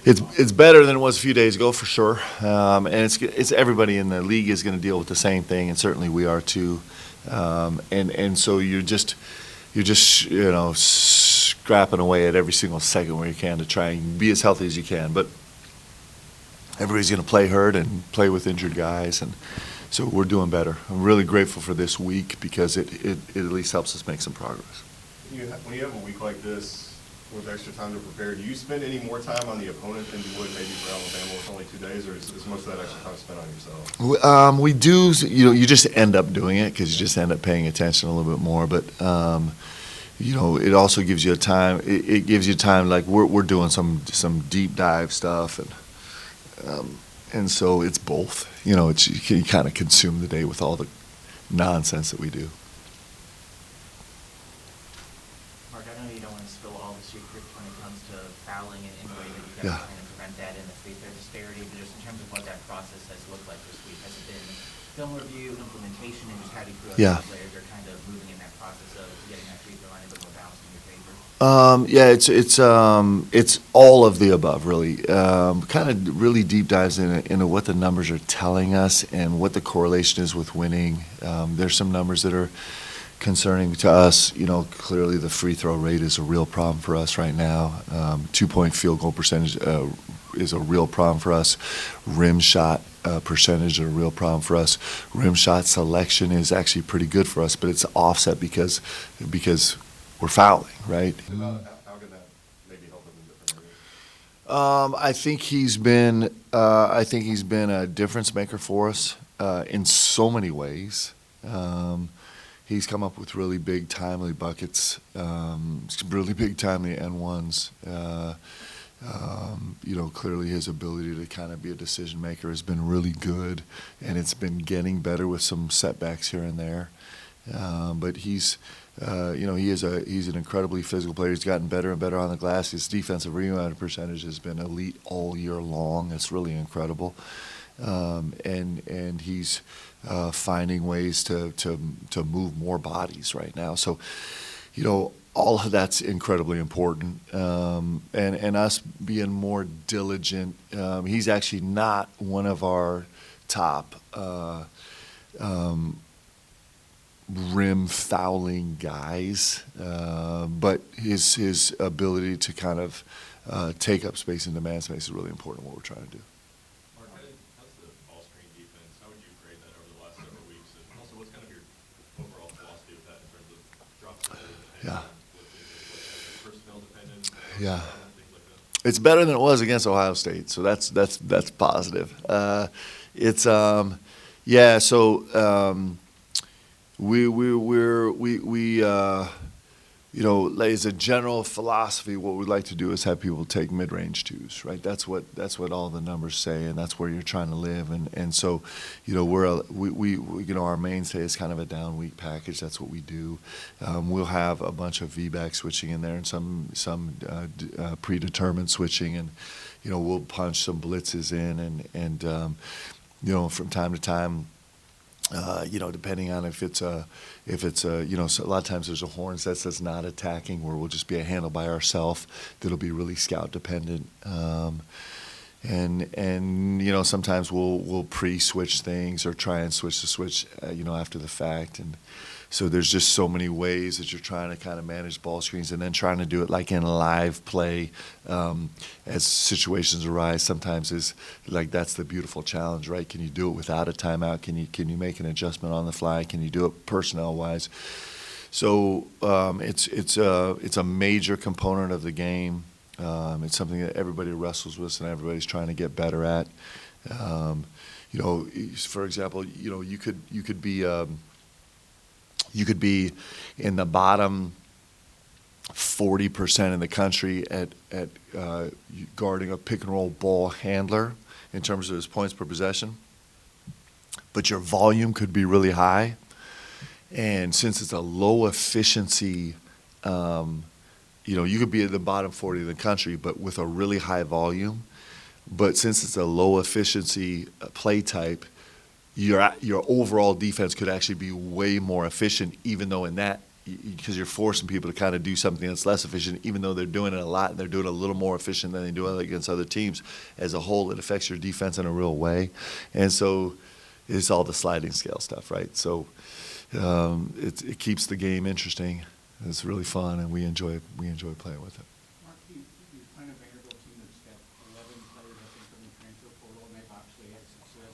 It's better than it was a few days ago for sure, and it's everybody in the league is going to deal with the same thing, and certainly we are too. And so you're just scrapping away at every single second where you can to try and be as healthy as you can. But everybody's going to play hurt and play with injured guys, and so we're doing better. I'm really grateful for this week because it at least helps us make some progress. When you have a week like this with extra time to prepare, do you spend any more time on the opponent than you would maybe for Alabama with only 2 days, or is most of that extra time spent on yourself? We do, you just end up doing it because you just end up paying attention a little bit more. But it also gives you it gives you time. Like we're doing some deep dive stuff, and so it's both. You kind of consume the day with all the nonsense that we do. Mark, I know you don't want to spill all the secrets when it comes to fouling and any way that you guys Yeah. are trying to prevent that in the free throw disparity, but just in terms of what that process has looked like this week. Has it been film review, implementation, and just how do you feel Yeah. like the players are kind of moving in that process of getting that free throw line a bit more balanced in your favor? Yeah, it's all of the above, really. Kind of really deep dives into what the numbers are telling us and what the correlation is with winning. There's some numbers that are concerning to us. Clearly the free throw rate is a real problem for us right now. 2-point field goal percentage is a real problem for us. Rim shot percentage is a real problem for us. Rim shot selection is actually pretty good for us, but it's offset because we're fouling, right? How can that maybe help them in different areas? I think he's been a difference maker for us in so many ways. He's come up with really big, timely buckets, really big, timely N1s. Clearly his ability to kind of be a decision maker has been really good, and it's been getting better with some setbacks here and there. But he's an incredibly physical player. He's gotten better and better on the glass. His defensive rebound percentage has been elite all year long. It's really incredible. And he's finding ways to move more bodies right now. So, all of that's incredibly important. And us being more diligent. He's actually not one of our top rim fouling guys, but his ability to kind of take up space and demand space is really important. What we're trying to do. Mark, how's the ball screen defense? How would you grade that over the last several weeks? And also, what's kind of your overall philosophy with that in terms of drop dependent, Yeah. personnel dependent, Yeah. things like that? It's better than it was against Ohio State, so that's positive. As a general philosophy, what we'd like to do is have people take mid-range twos, right? That's what all the numbers say, and that's where you're trying to live. And so, our mainstay is kind of a down weak package. That's what we do. We'll have a bunch of V-back switching in there and some predetermined switching, and we'll punch some blitzes in, and from time to time. Depending on if it's a so a lot of times there's a horn set that's not attacking where we'll just be a handle by ourselves that'll be really scout dependent. And sometimes we'll pre-switch things or try and switch the switch, after the fact. And so there's just so many ways that you're trying to kind of manage ball screens and then trying to do it like in live play as situations arise. Sometimes is like that's the beautiful challenge, right? Can you do it without a timeout? Can you make an adjustment on the fly? Can you do it personnel wise? So it's a major component of the game. It's something that everybody wrestles with and everybody's trying to get better at. For example, you could be in the bottom 40% in the country at guarding a pick and roll ball handler in terms of his points per possession, but your volume could be really high. And since it's a low efficiency, you could be at the bottom 40 of the country, but with a really high volume. But since it's a low efficiency play type, your overall defense could actually be way more efficient, even though in that because you're forcing people to kind of do something that's less efficient, even though they're doing it a lot and they're doing it a little more efficient than they do it against other teams. As a whole, it affects your defense in a real way. And so it's all the sliding scale stuff, right? So it keeps the game interesting. It's really fun, and we enjoy playing with it. Mark, you're playing a Vanderbilt team that's got 11 players, I think, from the transfer portal, and they've obviously had success.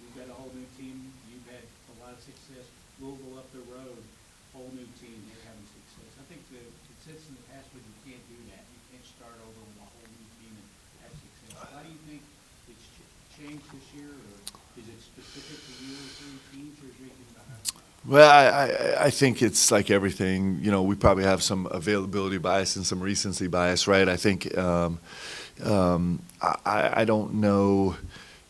You've got a whole new team. You've had a lot of success. Louisville up the road, whole new team. They're having success. I think the success in the past was you can't do that. You can't start over with a whole new team and have success. Why do you think it's changed this year, or is it specific to you or three teams, or is there anything behind it? Well, I think it's like everything. You know, we probably have some availability bias and some recency bias, right? I think I don't know.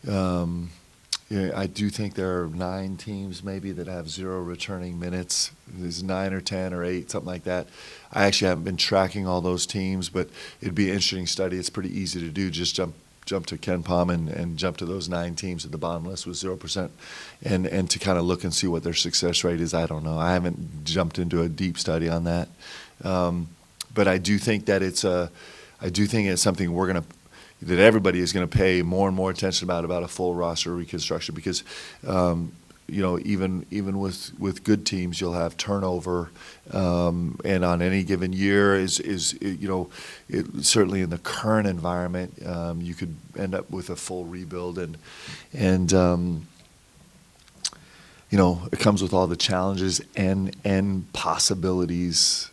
I do think there are 9 teams maybe that have 0 returning minutes. There's 9 or 10 or 8, something like that. I actually haven't been tracking all those teams, but it'd be an interesting study. It's pretty easy to do. Just jump to Ken Palm and jump to those 9 teams at the bottom list with 0%, and to kind of look and see what their success rate is. I don't know. I haven't jumped into a deep study on that, but I do think that it's something that everybody is going to pay more and more attention about a full roster reconstruction, because you know, even with good teams, you'll have turnover, and on any given year you know, certainly in the current environment, you could end up with a full rebuild, and you know, it comes with all the challenges and possibilities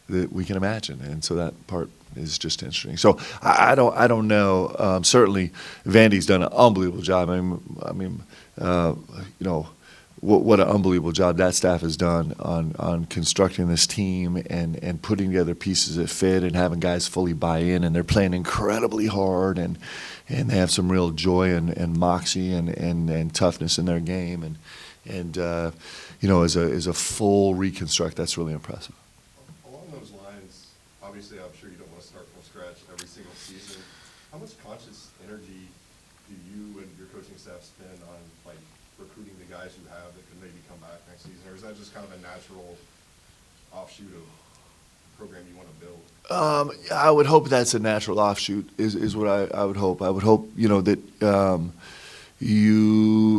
that we can imagine, and so that part is just interesting. So I don't know. Certainly, Vandy's done an unbelievable job. I mean, you know, what an unbelievable job that staff has done on constructing this team and putting together pieces that fit and having guys fully buy in, and they're playing incredibly hard, and they have some real joy and moxie and toughness in their game, and you know, as a full reconstruct, that's really impressive. Along those lines, obviously, I'm sure you don't want to start from scratch every single season. How much conscious energy do you and your coaching staff spend on, like, recruiting the guys you have that could maybe come back next season, or is that just kind of a natural offshoot of the program you want to build? I would hope that's a natural offshoot. Is what I would hope. I would hope, you know, that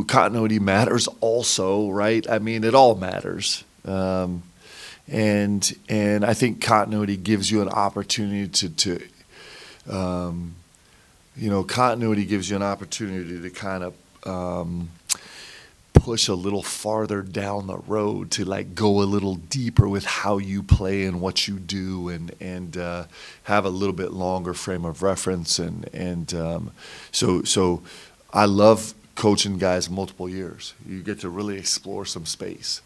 continuity matters also, right? I mean, it all matters. And I think continuity gives you an opportunity to you know, continuity gives you an opportunity to kind of push a little farther down the road, to like go a little deeper with how you play and what you do, and have a little bit longer frame of reference, and so I love coaching guys multiple years. You get to really explore some space.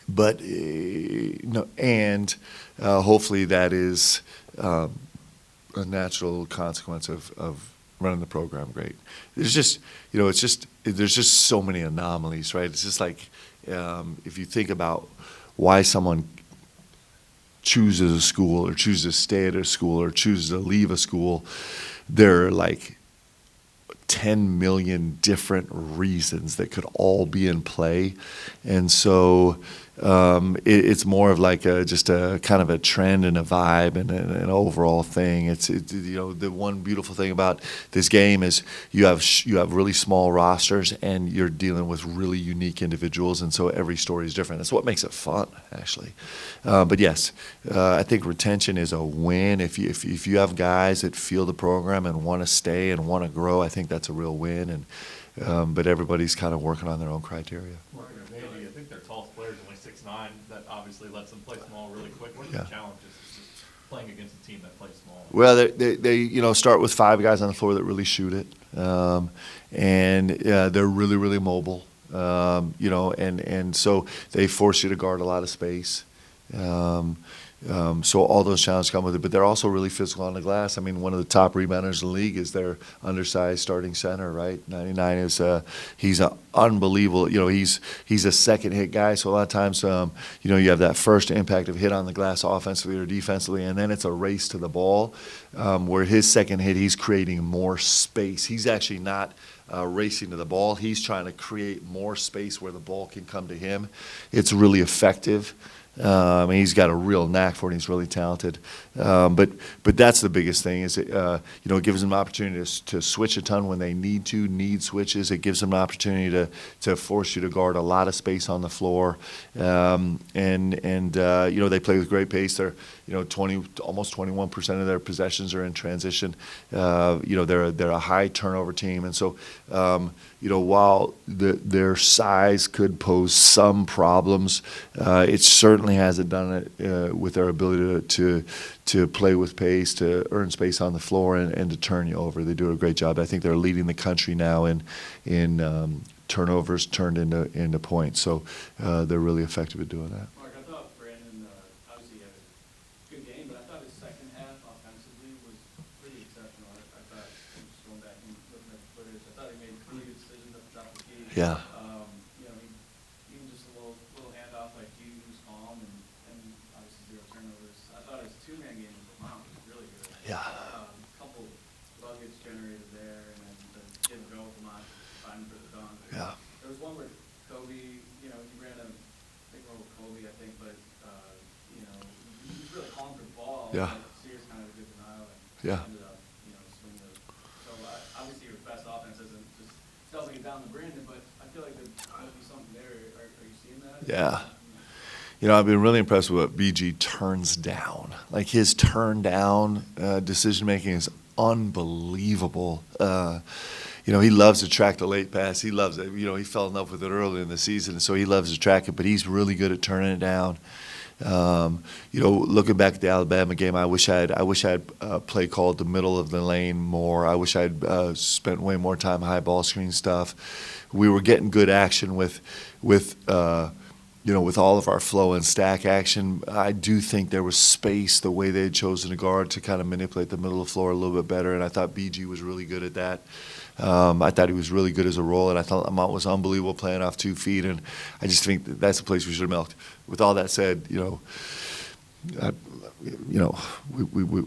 But no, and hopefully that is a natural consequence of running the program great. There's just, you know, there's just so many anomalies, right? It's just like, if you think about why someone chooses a school or chooses to stay at a school or chooses to leave a school, there are like 10 million different reasons that could all be in play. And so it's more of like just a kind of a trend and a vibe and an overall thing. It's you know, the one beautiful thing about this game is you have really small rosters, and you're dealing with really unique individuals, and so every story is different. That's what makes it fun, actually. But yes, I think retention is a win. If you have guys that feel the program and want to stay and want to grow, I think that's a real win. And but everybody's kind of working on their own criteria. I think their tallest player is only 6'9". That obviously lets them play small really quick. What are Yeah. the challenges just playing against a team that plays small? Well, they you know, start with 5 guys on the floor that really shoot it, and they're really, really mobile, you know, and so they force you to guard a lot of space. So all those challenges come with it, but they're also really physical on the glass. I mean, one of the top rebounders in the league is their undersized starting center, right? 99 is he's an unbelievable. You know, he's a second hit guy. So a lot of times, you know, you have that first impact of hit on the glass offensively or defensively, and then it's a race to the ball. Where his second hit, he's creating more space. He's actually not racing to the ball. He's trying to create more space where the ball can come to him. It's really effective. He's got a real knack for it. He's really talented. But that's the biggest thing is it gives them an opportunity to switch a ton when they need switches. It gives them an opportunity to force you to guard a lot of space on the floor. They play with great pace. They're almost 21% of their possessions are in transition. They're a high turnover team, and so while their size could pose some problems, it certainly hasn't done it with their ability to play with pace, to earn space on the floor, and to turn you over. They do a great job. I think they're leading the country now in turnovers turned into points. So they're really effective at doing that. Mark, I thought Brandon obviously had a good game, but I thought his second half offensively was pretty exceptional. I thought, just going back and looking at the footage, I thought he made really good decisions at the top of the key. Yeah. Even just a little handoff, like he was calm and obviously 0 turnovers. I thought his two-man game was really good. Yeah. Couple buckets generated there, and then the give and go from on fighting for the dunk. Yeah. There was one where Kobe, he ran a big role with Kobe, I think, but he was really calling for the ball. Yeah. Sears kind of a good denial, and Yeah. ended up, swinging the. So obviously your best offense isn't just stuffing it down the Brandon, but I feel like there might be something there. Are you seeing that? Yeah. I've been really impressed with what BG turns down. Like his turn down decision making is unbelievable. He loves to track the late pass. He loves it. He fell in love with it early in the season, so he loves to track it. But he's really good at turning it down. Looking back at the Alabama game, I wish I had play called the middle of the lane more. I wish I'd spent way more time high ball screen stuff. We were getting good action with all of our flow and stack action. I do think there was space the way they had chosen to guard to kind of manipulate the middle of the floor a little bit better, and I thought BG was really good at that. I thought he was really good as a roller, and I thought Lamont was unbelievable playing off 2 feet, and I just think that's the place we should have milked. With all that said, we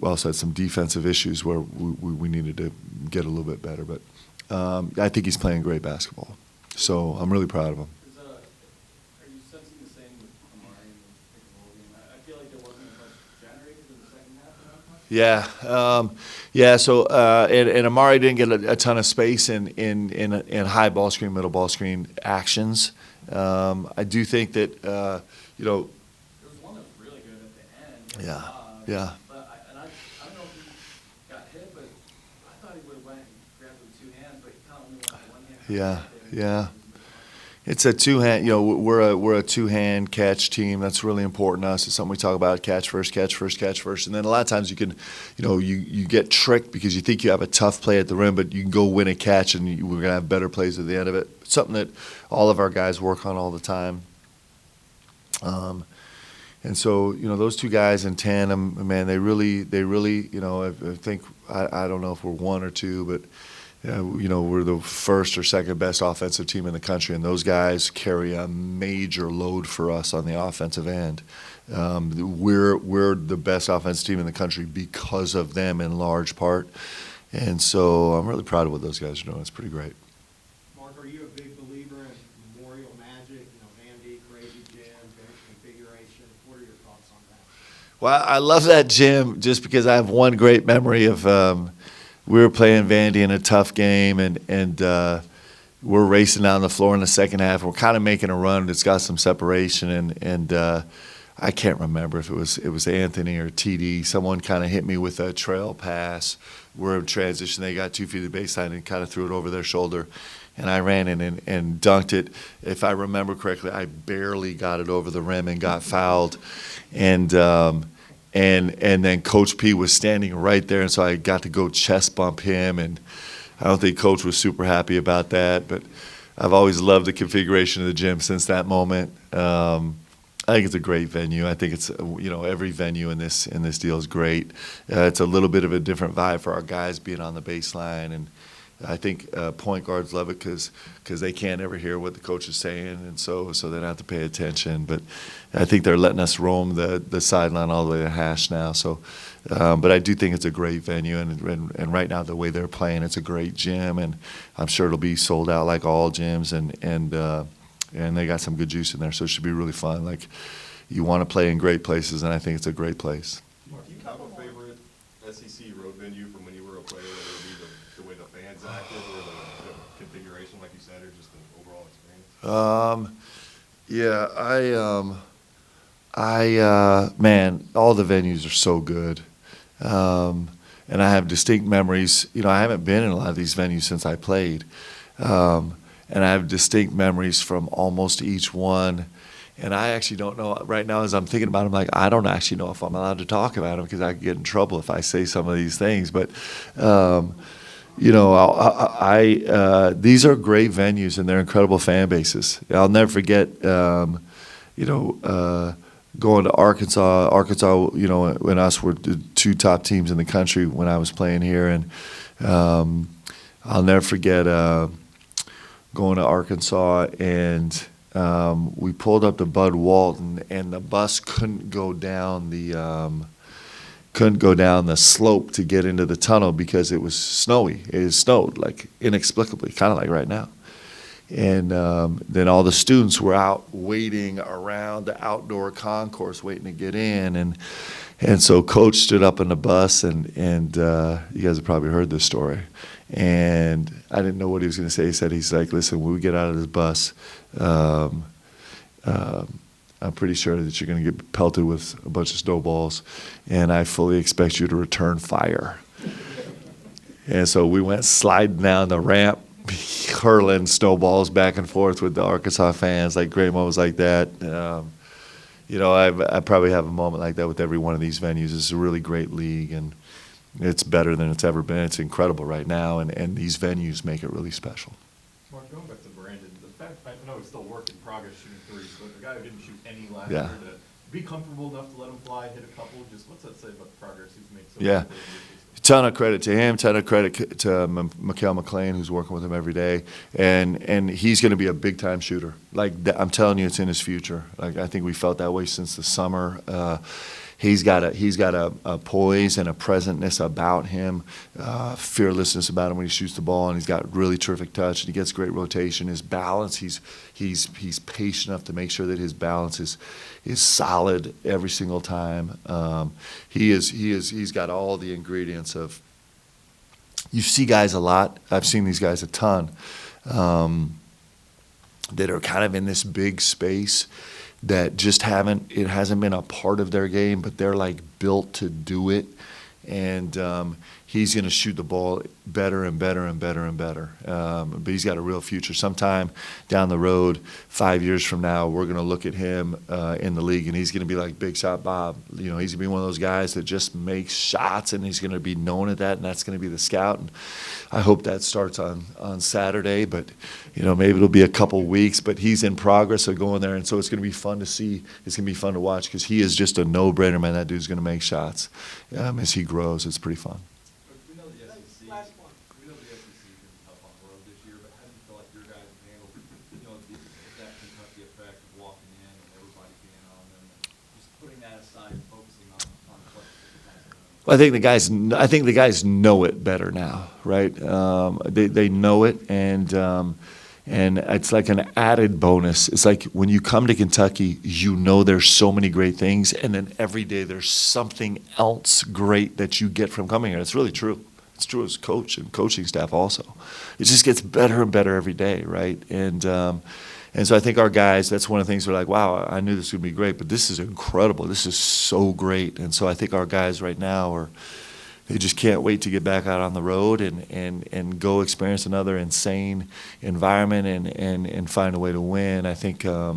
also had some defensive issues where we needed to get a little bit better, but I think he's playing great basketball, so I'm really proud of him. Are you sensing the same with Amari and the pick and roll game? I feel like there wasn't as much generated in the second half. Yeah. So and Amari didn't get a ton of space in high ball screen, middle ball screen actions. I do think that There was one that was really good at the end. Yeah. But I don't know if he got hit, but I thought he would have went and grabbed it with 2 hands, but he kind of only went with 1 hand. Yeah. It's a two-hand. We're a two-hand catch team. That's really important to us. It's something we talk about: catch first. And then a lot of times you can, you get tricked because you think you have a tough play at the rim, but you can go win a catch, and we're gonna have better plays at the end of it. Something that all of our guys work on all the time. And so those two guys in tandem, man, they really, I think I don't know if we're 1 or 2, but. We're the first or second best offensive team in the country, and those guys carry a major load for us on the offensive end. We're the best offensive team in the country because of them in large part, and so I'm really proud of what those guys are doing. It's pretty great. Mark, are you a big believer in Memorial Magic, Vandy, Crazy Jim, bench configuration? What are your thoughts on that? Well, I love that gym just because I have one great memory of we were playing Vandy in a tough game, and we're racing down the floor in the second half. We're kind of making a run. It's got some separation, and I can't remember if it was Anthony or TD. Someone kind of hit me with a trail pass. We're in transition. They got 2 feet of the baseline and kind of threw it over their shoulder. And I ran in and dunked it. If I remember correctly, I barely got it over the rim and got fouled. And then Coach P was standing right there, and so I got to go chest bump him, and I don't think Coach was super happy about that, but I've always loved the configuration of the gym since that moment. I think it's a great venue. I think it's every venue in this deal is great. It's a little bit of a different vibe for our guys being on the baseline, I think point guards love it because they can't ever hear what the coach is saying, and so they don't have to pay attention. But I think they're letting us roam the sideline all the way to hash now. So, but I do think it's a great venue, and right now the way they're playing, it's a great gym, and I'm sure it'll be sold out like all gyms, and they got some good juice in there, so it should be really fun. Like, you want to play in great places, and I think it's a great place. Do you have a favorite SEC road venue from when you were a player, whether it be the way the fans acted or the configuration, like you said, or just the overall experience? Yeah, man, all the venues are so good. And I have distinct memories. You know, I haven't been in a lot of these venues since I played. And I have distinct memories from almost each one. And I actually don't know, right now as I'm thinking about them, like, I don't actually know if I'm allowed to talk about them because I could get in trouble if I say some of these things. But, you know, these are great venues and they're incredible fan bases. I'll never forget, you know, going to Arkansas. Arkansas, you know, when us were the two top teams in the country when I was playing here. And I'll never forget going to Arkansas, and we pulled up to Bud Walton, and the bus couldn't go down the slope to get into the tunnel because it was snowy. It snowed, like, inexplicably, kind of like right now. And then all the students were out waiting around the outdoor concourse waiting to get in, and so Coach stood up in the bus, and you guys have probably heard this story. And I didn't know what he was going to say. He said, he's like, listen, when we get out of this bus, I'm pretty sure that you're going to get pelted with a bunch of snowballs, and I fully expect you to return fire. And so we went sliding down the ramp, hurling snowballs back and forth with the Arkansas fans, like great moments like that. You know, I probably have a moment like that with every one of these venues. It's a really great league, and it's better than it's ever been. It's incredible right now, and these venues make it really special. Mark, going back to Brandon, the fact, I know it's still work in progress shooting threes, but the guy who didn't shoot any last year, to be comfortable enough to let him fly, hit a couple, just what's that say about the progress he's made so Yeah. far? Ton of credit to him, ton of credit to Mikael McLean, who's working with him every day, and he's going to be a big time shooter. Like, I'm telling you, it's in his future. Like, I think we felt that way since the summer. He's got a poise and a presentness about him, fearlessness about him when he shoots the ball, and he's got really terrific touch, and he gets great rotation. His balance, he's patient enough to make sure that his balance is solid every single time. He's got all the ingredients of. You see guys a lot. I've seen these guys a ton that are kind of in this big space that just it hasn't been a part of their game, but they're like built to do it. And he's going to shoot the ball better and better and better and better. But he's got a real future. Sometime down the road, 5 years from now, we're going to look at him in the league, and he's going to be like Big Shot Bob. You know, he's going to be one of those guys that just makes shots, and he's going to be known at that, and that's going to be the scout. And I hope that starts on Saturday, but, you know, maybe it'll be a couple weeks. But he's in progress of going there, and so it's going to be fun to see. It's going to be fun to watch because he is just a no-brainer, man. That dude's going to make shots as he grows. It's pretty fun. We know the SEC. We know the SEC can be tough on the road this year, but how do you feel like your guys handle, you know, that Kentucky effect of walking in and everybody being on them, and just putting that aside and focusing on what the guys are doing? Well, I think the guys know it better now, right? They know it, and it's like an added bonus. It's like when you come to Kentucky, you know there's so many great things, and then every day there's something else great that you get from coming here. It's really true. It's true as coach and coaching staff also. It just gets better and better every day, right? And so I think our guys, that's one of the things we're like, wow, I knew this would be great, but this is incredible. This is so great. And so I think our guys right now they just can't wait to get back out on the road and go experience another insane environment and find a way to win. I think, I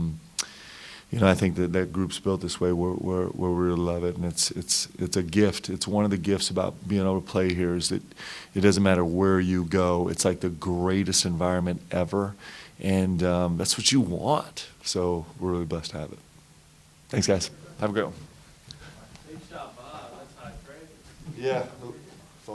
think that group's built this way where we really love it, and it's a gift. It's one of the gifts about being able to play here is that it doesn't matter where you go. It's like the greatest environment ever, and that's what you want. So we're really blessed to have it. Thanks, guys. Have a great one. Good job, Bob. That's high praise. Yeah.